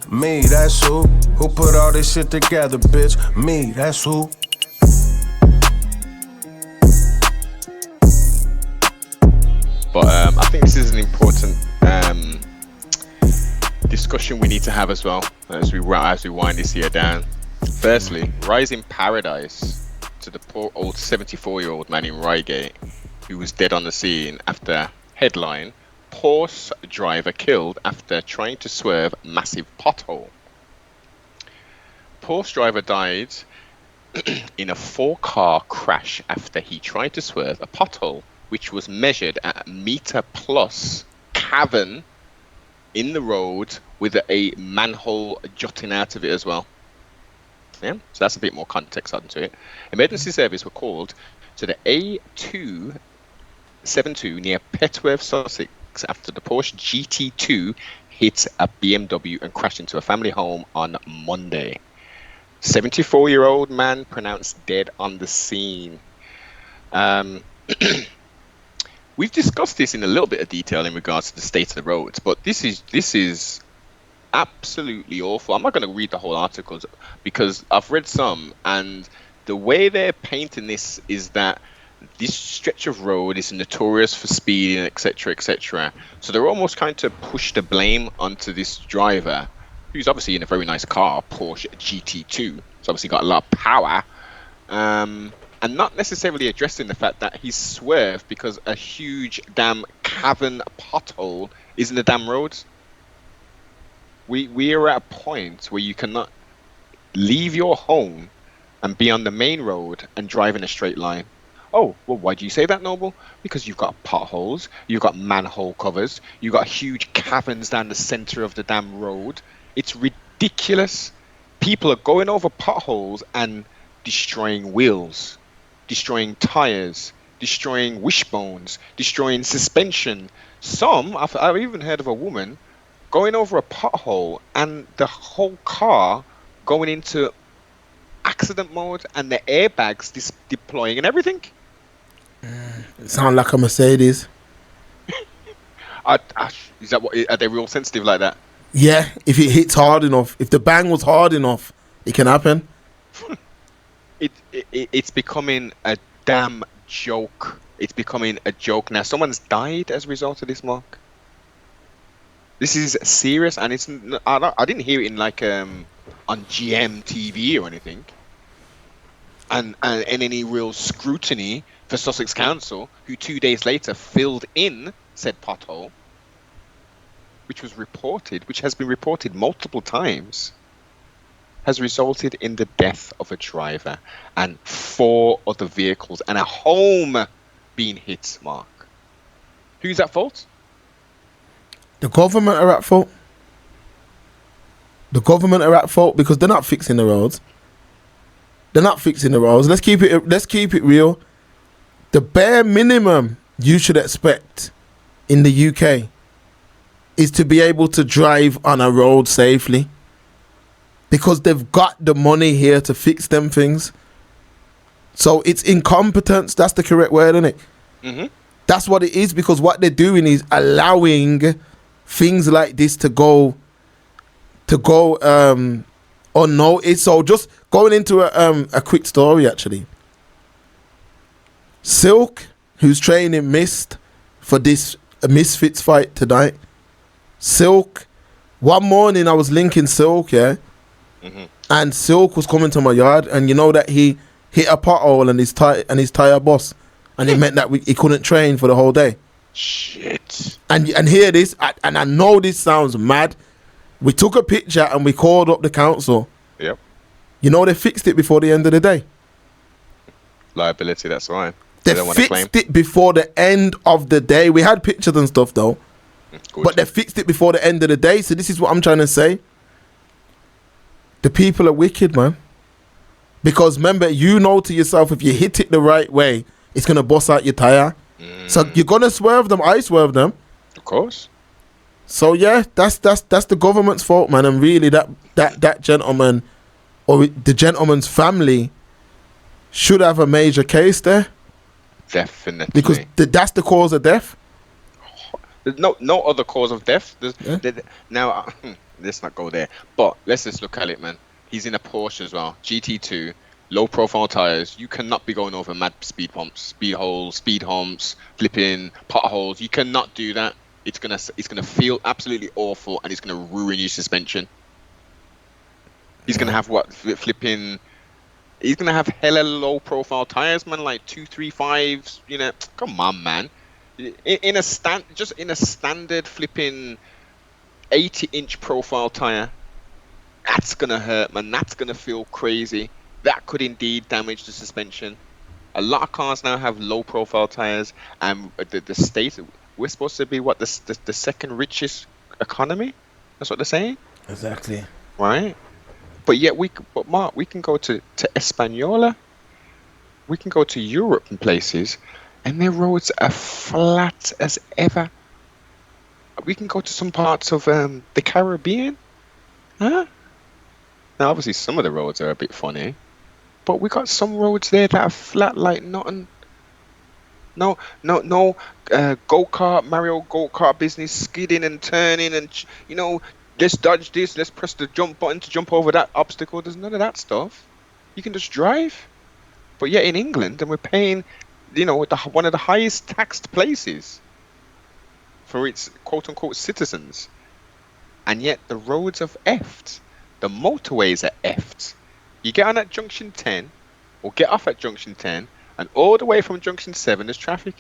Me, that's who. Who put all this shit together, bitch? Me, that's who. But I think this is an important discussion we need to have as well as we wind this year down. Firstly, Rising Paradise to the poor old 74-year-old man in Reigate who was dead on the scene after headline: Porsche driver killed after trying to swerve massive pothole. Porsche driver died in a 4-car crash after he tried to swerve a pothole, which was measured at a meter plus cavern in the road with a manhole jutting out of it as well. Yeah, so that's a bit more context onto it. Emergency service were called to the A272 near Petworth, Sussex, after the Porsche GT2 hit a BMW and crashed into a family home on Monday. 74-year-old man pronounced dead on the scene. We've discussed this in a little bit of detail in regards to the state of the roads, but this is absolutely awful. I'm not going to read the whole articles because I've read some, and the way they're painting this is that this stretch of road is notorious for speeding, etc., etc. So they're almost trying to push the blame onto this driver, who's obviously in a very nice car, Porsche GT2. It's obviously got a lot of power. And not necessarily addressing the fact that he's swerved because a huge damn cavern pothole is in the damn road. We are at a point where you cannot leave your home and be on the main road and drive in a straight line. Oh, well, why do you say that, Noble? Because you've got potholes, you've got manhole covers, you've got huge caverns down the center of the damn road. It's ridiculous. People are going over potholes and destroying wheels, destroying tires, destroying wishbones, destroying suspension. I've even heard of a woman going over a pothole and the whole car going into accident mode and the airbags deploying and everything. It sounds like a Mercedes. Is that what? Are they real sensitive like that? Yeah, if it hits hard enough, if the bang was hard enough, it can happen. It's becoming a damn joke. It's becoming a joke now. Someone's died as a result of this, Mark. This is serious, and it's. I didn't hear it in like on GM TV or anything. And any real scrutiny for Sussex Council, who 2 days later filled in said pothole, which has been reported multiple times, has resulted in the death of a driver and 4 other vehicles and a home being hit, Mark. Who's at fault? The government are at fault. The government are at fault because they're not fixing the roads. They're not fixing the roads. Let's keep it real. The bare minimum you should expect in the UK is to be able to drive on a road safely, because they've got the money here to fix them things. So it's incompetence. That's the correct word, isn't it? Mm-hmm. That's what it is, because what they're doing is allowing things like this to go unnoticed. So just going into a quick story, actually. Silk, who's training Mist for this Misfits fight tonight. Silk, one morning I was linking Silk, yeah? Mm-hmm. And Silk was coming to my yard, and you know that he hit a pothole and his tire bust, and it meant that he couldn't train for the whole day. Shit. And hear this, and I know this sounds mad. We took a picture and we called up the council. Yep. You know, they fixed it before the end of the day. Liability, that's right. They fixed it before the end of the day. We had pictures and stuff though. Good. But they fixed it before the end of the day. So this is what I'm trying to say. The people are wicked, man. Because remember, you know to yourself, if you hit it the right way, it's going to bust out your tire. So you're going to swerve them. I swerve them. Of course. So yeah, that's the government's fault, man. And really that gentleman or the gentleman's family should have a major case there. Definitely. Because that's the cause of death. There's no other cause of death. Now, let's not go there. But let's just look at it, man. He's in a Porsche as well, GT2, low profile tires. You cannot be going over mad speed bumps, speed holes, speed humps, flipping potholes. You cannot do that. It's gonna feel absolutely awful, and it's gonna ruin your suspension. He's gonna have what flipping. He's gonna have hella low profile tires, man, like 235s. You know, come on, man. In a standard flipping 80-inch profile tire, that's gonna hurt, man. That's gonna feel crazy. That could indeed damage the suspension. A lot of cars now have low profile tires, and the state we're supposed to be what the second richest economy. That's what they're saying, Exactly. right? But yet but Mark, we can go to Española, we can go to Europe and places, and their roads are flat as ever. We can go to some parts of the Caribbean, huh? Now, obviously, some of the roads are a bit funny, but we got some roads there that are flat like nothing. No go-kart, Mario go-kart business, skidding and turning, and let's dodge this, let's press the jump button to jump over that obstacle. There's none of that stuff. You can just drive. But yet in England, and we're paying, one of the highest taxed places for its quote-unquote citizens, and yet the roads have effed. The motorways are effed. You get on at junction 10, or get off at junction 10, and all the way from junction 7 there's traffic.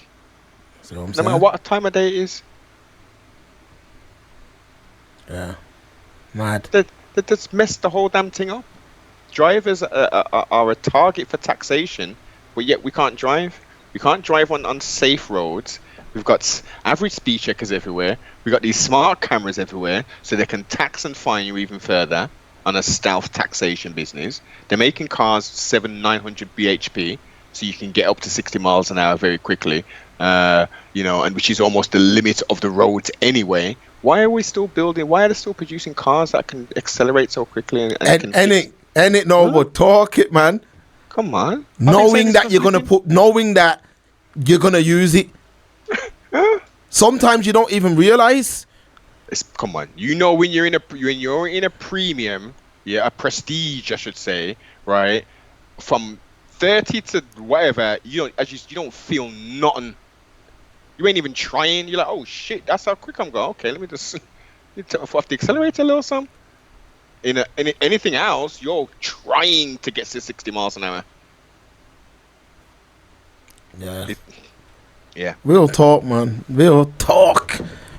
No matter what time of day it is. Yeah. Mad. They just messed the whole damn thing up. Drivers are a target for taxation, but yet we can't drive. We can't drive on safe roads. We've got average speed checkers everywhere. We've got these smart cameras everywhere, so they can tax and fine you even further on a stealth taxation business. They're making cars 900 bhp, so you can get up to 60 miles an hour very quickly, and which is almost the limit of the roads anyway. Why are we still building? Why are they still producing cars that can accelerate so quickly? And it Noble, talk it, man. Come on. Knowing that you're gonna use it. Sometimes you don't even realize. Come on. When you're in a premium, a prestige, I should say, right? From 30 to whatever, you don't feel nothing. You ain't even trying. You're like, oh shit, that's how quick I'm going. Okay, let me just off the accelerator a little something. In anything else, you're trying to get to 60 miles an hour. Yeah. Yeah. Real talk, man. Real talk.